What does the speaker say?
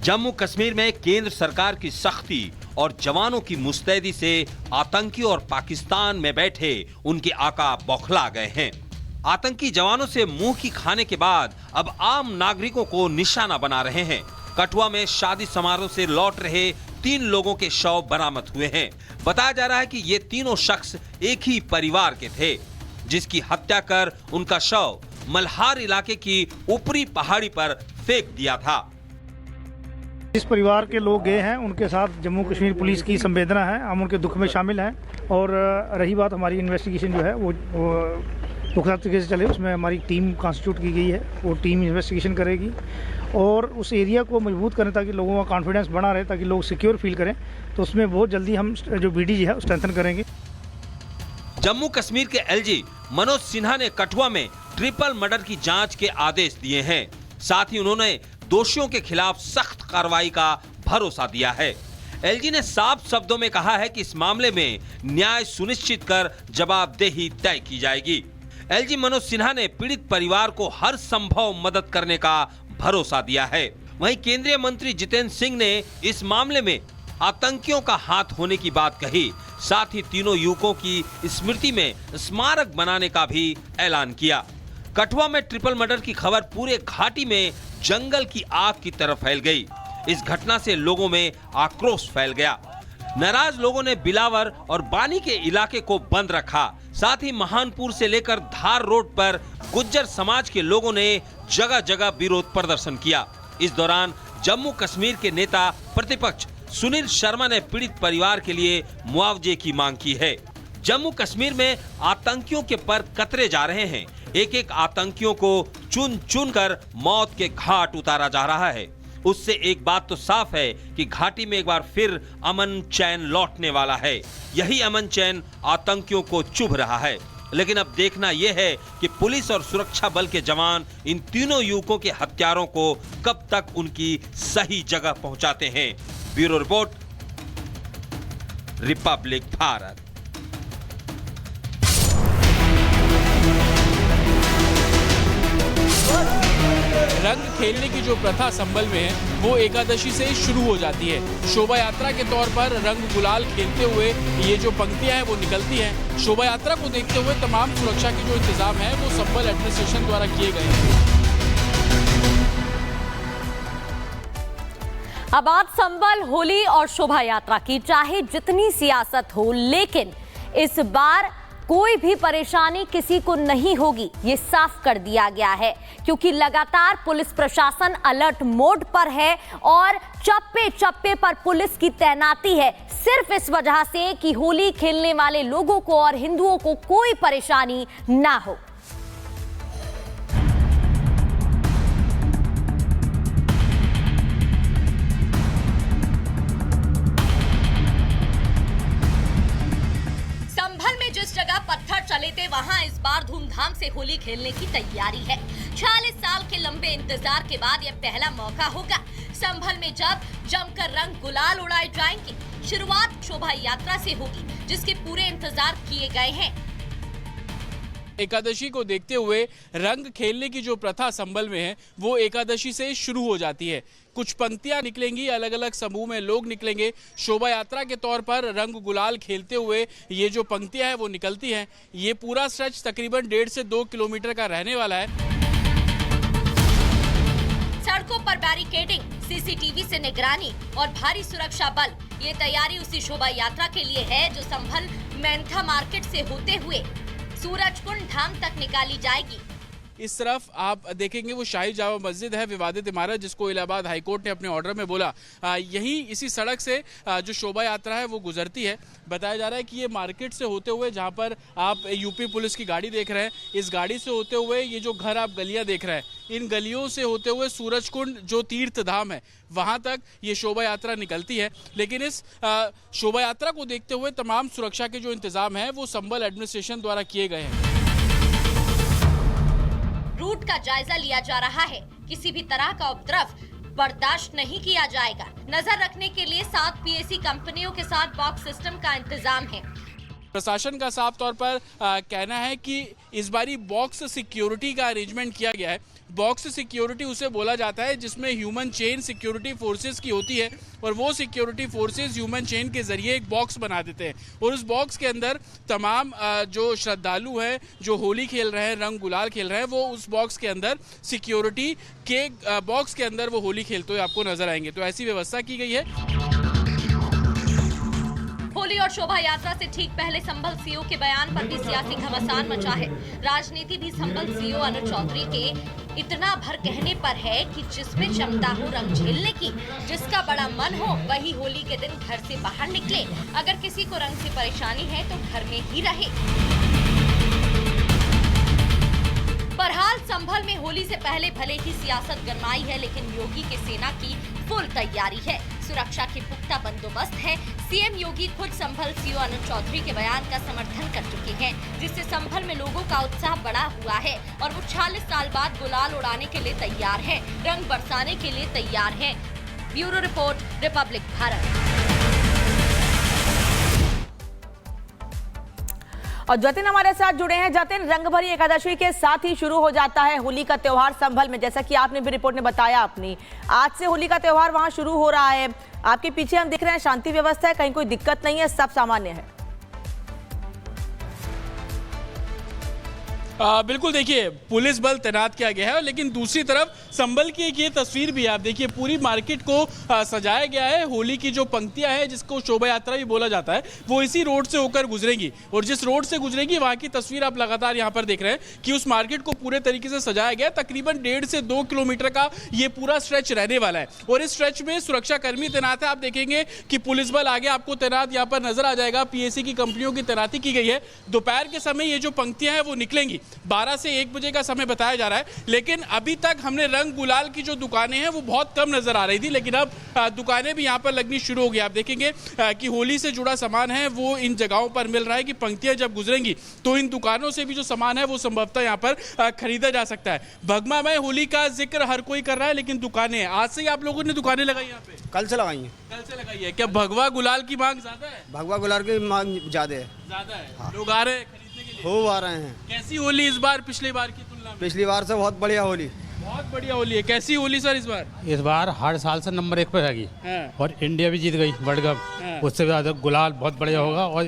जम्मू कश्मीर में केंद्र सरकार की सख्ती और जवानों की मुस्तैदी से आतंकी और पाकिस्तान में बैठे उनके आका बौखला गए हैं। आतंकी जवानों से मुंह की खाने के बाद अब आम नागरिकों को निशाना बना रहे हैं। कठुआ में शादी समारोह से लौट रहे 3 लोगों के शव बरामद हुए हैं। बताया जा रहा है कि ये तीनों शख्स एक ही परिवार के थे, जिसकी हत्या कर उनका शव मल्हार इलाके की ऊपरी पहाड़ी पर फेंक दिया था। जिस परिवार के लोग गए हैं उनके साथ जम्मू कश्मीर पुलिस की संवेदना है, हम उनके दुख में शामिल हैं। और रही बात हमारी इन्वेस्टिगेशन जो है वो पुख्ता तरीके से चले, उसमें हमारी टीम कॉन्स्टिट्यूट की गई है। वो टीम इन्वेस्टिगेशन करेगी और उस एरिया को मजबूत करें ताकि लोगों का कॉन्फिडेंस बना रहे, ताकि लोग सिक्योर फील करें। तो उसमें बहुत जल्दी हम जो BDG है स्ट्रेंथन करेंगे। जम्मू कश्मीर के LG मनोज सिन्हा ने कठुआ में ट्रिपल मर्डर की जांच के आदेश दिए हैं। साथ ही उन्होंने दोषियों के खिलाफ सख्त कार्रवाई का भरोसा दिया है। LG ने साफ शब्दों में कहा है कि इस मामले में न्याय सुनिश्चित कर जवाबदेही तय की जाएगी। LG मनोज सिन्हा ने पीड़ित परिवार को हर संभव मदद करने का भरोसा दिया है। वहीं केंद्रीय मंत्री जितेंद्र सिंह ने इस मामले में आतंकियों का हाथ होने की बात कही। साथ ही तीनों युवकों की स्मृति में स्मारक बनाने का भी ऐलान किया। कठुआ में ट्रिपल मर्डर की खबर पूरे घाटी में जंगल की आग की तरह फैल गई। इस घटना से लोगों में आक्रोश फैल गया। नाराज लोगों ने बिलावर और बानी के इलाके को बंद रखा। साथ ही महानपुर से लेकर धार रोड पर गुज्जर समाज के लोगों ने जगह जगह विरोध प्रदर्शन किया। इस दौरान जम्मू कश्मीर के नेता प्रतिपक्ष सुनील शर्मा ने पीड़ित परिवार के लिए मुआवजे की मांग की है। जम्मू कश्मीर में आतंकियों के पर कतरे जा रहे हैं। एक एक आतंकियों को चुन चुन कर मौत के घाट उतारा जा रहा है। उससे एक बात तो साफ है कि घाटी में एक बार फिर अमन चैन लौटने वाला है। यही अमन चैन आतंकियों को चुभ रहा है। लेकिन अब देखना यह है कि पुलिस और सुरक्षा बल के जवान इन तीनों युवकों के हत्यारों को कब तक उनकी सही जगह पहुंचाते हैं। Bureau report, Republic Bharat. रंग खेलने की जो प्रथा संभल में है वो एकादशी से शुरू हो जाती है। शोभा यात्रा के तौर पर रंग गुलाल खेलते हुए ये जो पंक्तियां हैं वो निकलती हैं। शोभा यात्रा को देखते हुए तमाम सुरक्षा के जो इंतजाम हैं वो संभल एडमिनिस्ट्रेशन द्वारा किए गए हैं। अब बात संभल होली और शोभा यात्रा की, चाहे जितनी सियासत हो लेकिन इस बार कोई भी परेशानी किसी को नहीं होगी, ये साफ कर दिया गया है। क्योंकि लगातार पुलिस प्रशासन अलर्ट मोड पर है और चप्पे चप्पे पर पुलिस की तैनाती है, सिर्फ इस वजह से कि होली खेलने वाले लोगों को और हिंदुओं को कोई परेशानी ना हो। जिस जगह पत्थर चले थे वहां इस बार धूमधाम से होली खेलने की तैयारी है। 46 साल के लंबे इंतजार के बाद यह पहला मौका होगा संभल में जब जमकर रंग गुलाल उड़ाए जाएंगे। शुरुआत शोभा यात्रा से होगी जिसके पूरे इंतजार किए गए हैं। एकादशी को देखते हुए रंग खेलने की जो प्रथा संभल में है वो एकादशी से शुरू हो जाती है। कुछ पंक्तियां निकलेंगी, अलग अलग समूह में लोग निकलेंगे। शोभा यात्रा के तौर पर रंग गुलाल खेलते हुए ये जो पंक्तियां हैं वो निकलती हैं। ये पूरा स्ट्रेच तकरीबन 1.5 से 2 किलोमीटर का रहने वाला है। सड़कों पर बैरिकेडिंग, CCTV से निगरानी और भारी सुरक्षा बल, ये तैयारी उसी शोभा यात्रा के लिए है जो संभल मेंथा मार्केट से होते हुए सूरजकुंड धाम तक निकाली जाएगी। इस तरफ आप देखेंगे वो शाही जामा मस्जिद है, विवादित इमारत जिसको इलाहाबाद हाईकोर्ट ने अपने ऑर्डर में बोला यही इसी सड़क से जो शोभा यात्रा है वो गुजरती है। बताया जा रहा है कि ये मार्केट से होते हुए, जहां पर आप यूपी पुलिस की गाड़ी देख रहे हैं, इस गाड़ी से होते हुए ये जो घर आप गलियां देख रहे हैं, इन गलियों से होते हुए सूरजकुंड जो तीर्थ धाम है वहां तक ये शोभा यात्रा निकलती है। लेकिन इस शोभा यात्रा को देखते हुए तमाम सुरक्षा के जो इंतजाम है वो संभल एडमिनिस्ट्रेशन द्वारा किए गए हैं। रूट का जायजा लिया जा रहा है। किसी भी तरह का उपद्रव बर्दाश्त नहीं किया जाएगा। नजर रखने के लिए 7 PAC कंपनियों के साथ बॉक्स सिस्टम का इंतजाम है। प्रशासन का साफ तौर पर कहना है कि इस बारी बॉक्स सिक्योरिटी का अरेंजमेंट किया गया है। बॉक्स सिक्योरिटी उसे बोला जाता है जिसमें ह्यूमन चेन सिक्योरिटी फोर्सेस की होती है और वो सिक्योरिटी फोर्सेस ह्यूमन चेन के जरिए एक बॉक्स बना देते हैं और उस बॉक्स के अंदर तमाम जो श्रद्धालु हैं जो होली खेल रहे हैं, रंग गुलाल खेल रहे हैं, वो उस बॉक्स के अंदर सिक्योरिटी के बॉक्स के अंदर वो होली खेलते हुए आपको नजर आएंगे। तो ऐसी व्यवस्था की गई है। होली और शोभा यात्रा से ठीक पहले संभल सीओ के बयान पर भी सियासी घमासान मचा है। राजनीति भी संभल सीओ अनुज चौधरी के इतना भर कहने पर है कि जिसमें क्षमता हो रंग झेलने की, जिसका बड़ा मन हो वही होली के दिन घर से बाहर निकले। अगर किसी को रंग से परेशानी है तो घर में ही रहे। बहरहाल संभल में होली से पहले भले ही सियासत गरमाई है, लेकिन योगी की सेना की फुल तैयारी है। सुरक्षा के पुख्ता बंदोबस्त है। सीएम योगी खुद संभल सीओ अनुज चौधरी के बयान का समर्थन कर चुके हैं, जिससे संभल में लोगों का उत्साह बढ़ा हुआ है और वो 46 साल बाद गुलाल उड़ाने के लिए तैयार है, रंग बरसाने के लिए तैयार है। Bureau report, Republic Bharat. और जतिन हमारे साथ जुड़े हैं। जतिन, रंगभरी एकादशी के साथ ही शुरू हो जाता है होली का त्योहार संभल में, जैसा कि आपने भी रिपोर्ट में बताया अपनी। आज से होली का त्योहार वहां शुरू हो रहा है। आपके पीछे हम देख रहे हैं शांति व्यवस्था है, कहीं कोई दिक्कत नहीं है, सब सामान्य है। बिल्कुल, देखिए पुलिस बल तैनात किया गया है, लेकिन दूसरी तरफ संभल की एक ये तस्वीर भी आप देखिए, पूरी मार्केट को सजाया गया है। होली की जो पंक्तियां हैं जिसको शोभा यात्रा भी बोला जाता है, वो इसी रोड से होकर गुजरेंगी और जिस रोड से गुजरेंगी वहां की तस्वीर आप लगातार यहां पर देख रहे हैं कि उस मार्केट को पूरे तरीके से सजाया गया है। तकरीबन 1.5 से 2 किलोमीटर का ये पूरा स्ट्रेच रहने वाला है और इस स्ट्रेच में सुरक्षा कर्मी तैनात है। आप देखेंगे कि पुलिस बल आगे आपको तैनात यहाँ पर नजर आ जाएगा। पीएसी की कंपनियों की तैनाती की गई है। दोपहर के समय ये जो पंक्तियां हैं वो निकलेंगी। 12 से 1 बजे का समय बताया जा रहा है, लेकिन अभी तक हमने रंग गुलाल की जो दुकानें हैं वो बहुत कम नजर आ रही थी, लेकिन अब दुकानें भी यहाँ पर लगनी शुरू हो गई। आप देखेंगे कि होली से जुड़ा सामान है वो इन जगहों पर मिल रहा है कि पंक्तियां जब गुजरेंगी तो इन दुकानों से भी जो सामान है वो संभवतः यहाँ पर खरीदा जा सकता है। भगमामय होली का जिक्र हर कोई कर रहा है, लेकिन दुकानें आज से ही आप लोगों ने दुकानें लगाई यहाँ पे? कल से लगाई हैं। कल से लगाई है। क्या भगवा गुलाल की मांग ज्यादा है? भगवा गुलाल की मांग ज्यादा है। ज्यादा है। हाँ। लोग आ रहे हैं खरीदने के लिए? हो आ रहे हैं। कैसी होली इस बार पिछली बार की तुलना में? पिछली बार से बहुत बढ़िया होली। बहुत बढ़िया होली है। कैसी होली सर इस बार? इस बार हर साल से नंबर 1 पर रहेगी हाँ। और इंडिया भी जीत गई वर्ल्ड कप। हाँ। उससे ज़्यादा गुलाल बहुत बढ़िया होगा और